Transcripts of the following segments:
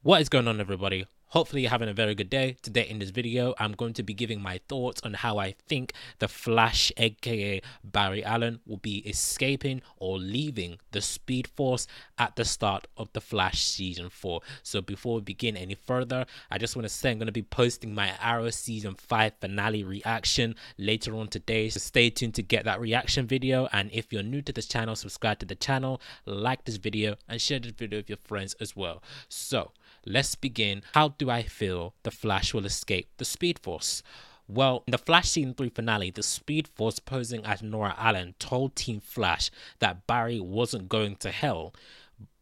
What is going on, everybody? Hopefully you're having a very good day. Today in this video, I'm going to be giving my thoughts on how I think the Flash, aka Barry Allen, will be escaping or leaving the Speed Force at the start of the Flash Season 4. So before we begin any further, I just want to say I'm going to be posting my Arrow Season 5 finale reaction later on today. So stay tuned to get that reaction video. And if you're new to this channel, subscribe to the channel, like this video, and share this video with your friends as well. So let's begin. How do I feel the Flash will escape the Speed Force? Well, in the Flash Season 3 finale, the Speed Force posing as Nora Allen told Team Flash that Barry wasn't going to hell,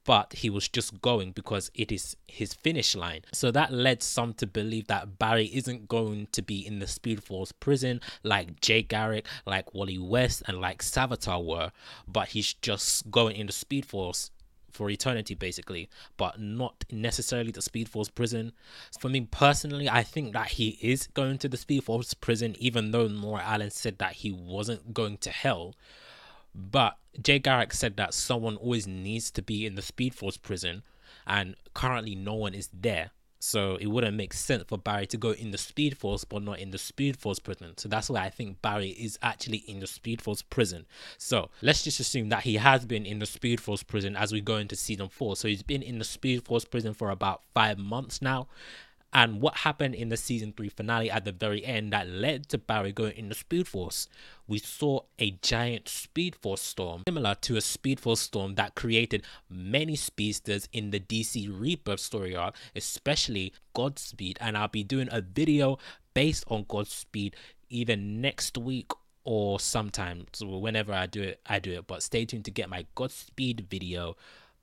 but he was just going because it is his finish line. So that led some to believe that Barry isn't going to be in the Speed Force prison like Jay Garrick, like Wally West, and like Savitar were, but he's just going in the Speed Force for eternity basically, but not necessarily the Speed Force prison. For me personally, I think that he is going to the Speed Force prison, even though Nora Allen said that he wasn't going to hell. But Jay Garrick said that someone always needs to be in the Speed Force prison, and currently no one is there. So it wouldn't make sense for Barry to go in the Speed Force but not in the Speed Force prison. So that's why I think Barry is actually in the Speed Force prison. So let's just assume that he has been in the Speed Force prison as we go into Season 4. So he's been in the Speed Force prison for about 5 months now. And what happened in the Season 3 finale at the very end that led to Barry going in the Speed Force? We saw a giant Speed Force storm, similar to a Speed Force storm that created many speedsters in the DC Rebirth story arc, especially Godspeed. And I'll be doing a video based on Godspeed either next week or sometime. So whenever I do it. But stay tuned to get my Godspeed video.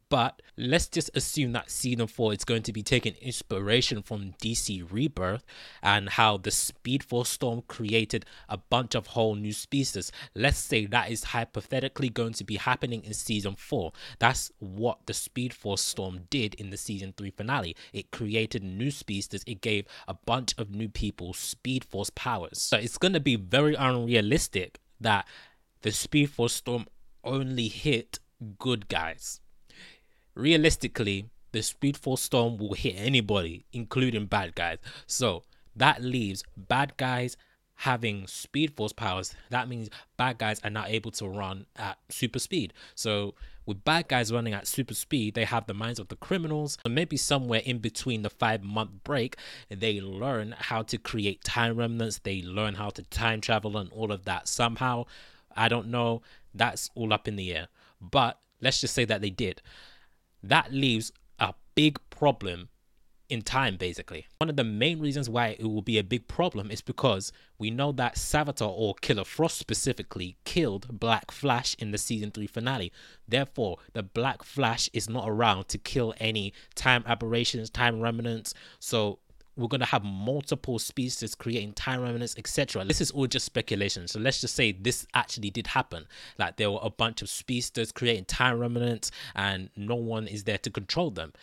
But let's just assume that Season 4 is going to be taking inspiration from DC Rebirth and how the Speed Force storm created a bunch of whole new speedsters. Let's say that is hypothetically going to be happening in Season 4. That's what the Speed Force storm did in the Season 3 finale. It created new speedsters. It gave a bunch of new people Speed Force powers. So it's going to be very unrealistic that the Speed Force storm only hit good guys. Realistically, the Speed Force storm will hit anybody, including bad guys. So that leaves bad guys having Speed Force powers. That means bad guys are now able to run at super speed. So with bad guys running at super speed, they have the minds of the criminals. And maybe somewhere in between the 5-month break, they learn how to create time remnants. They learn how to time travel and all of that somehow. I don't know. That's all up in the air. But let's just say that they did. That leaves a big problem in time, basically. One of the main reasons why it will be a big problem is because we know that Savitar, or Killer Frost specifically, killed Black Flash in the Season 3 finale. Therefore, the Black Flash is not around to kill any time aberrations, time remnants. So we're going to have multiple speedsters creating time remnants, etc. This is all just speculation. So let's just say this actually did happen. Like there were a bunch of speedsters creating time remnants and no one is there to control them.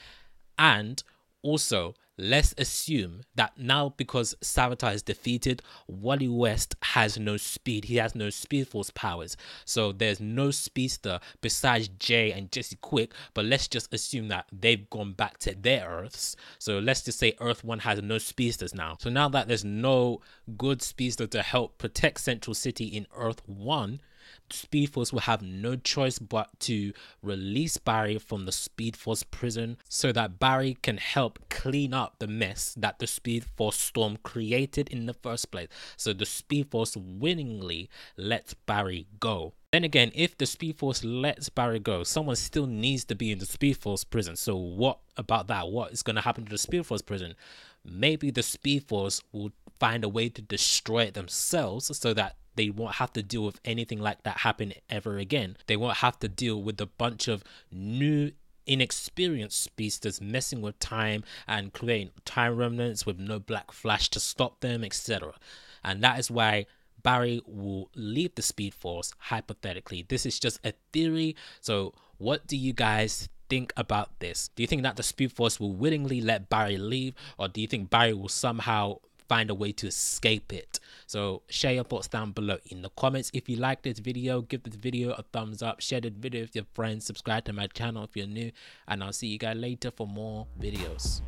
And also, let's assume that now because Savitar is defeated, Wally West has no speed. He has no Speed Force powers. So there's no speedster besides Jay and Jesse Quick. But let's just assume that they've gone back to their Earths. So let's just say Earth 1 has no speedsters now. So now that there's no good speedster to help protect Central City in Earth 1, Speed Force will have no choice but to release Barry from the Speed Force prison so that Barry can help clean up the mess that the Speed Force storm created in the first place. So the Speed Force willingly lets Barry go. Then again, if the Speed Force lets Barry go, someone still needs to be in the Speed Force prison. So what about that? What is going to happen to the Speed Force prison? Maybe the Speed Force will find a way to destroy it themselves so that they won't have to deal with anything like that happen ever again. They won't have to deal with a bunch of new inexperienced speedsters messing with time and creating time remnants with no Black Flash to stop them, etc. And that is why Barry will leave the Speed Force, hypothetically. This is just a theory. So what do you guys think about this? Do you think that the Speed Force will willingly let Barry leave, or do you think Barry will somehow find a way to escape it? So share your thoughts down below in the comments. If you like this video, give this video a thumbs up, share the video with your friends, subscribe to my channel if you're new, and I'll see you guys later for more videos.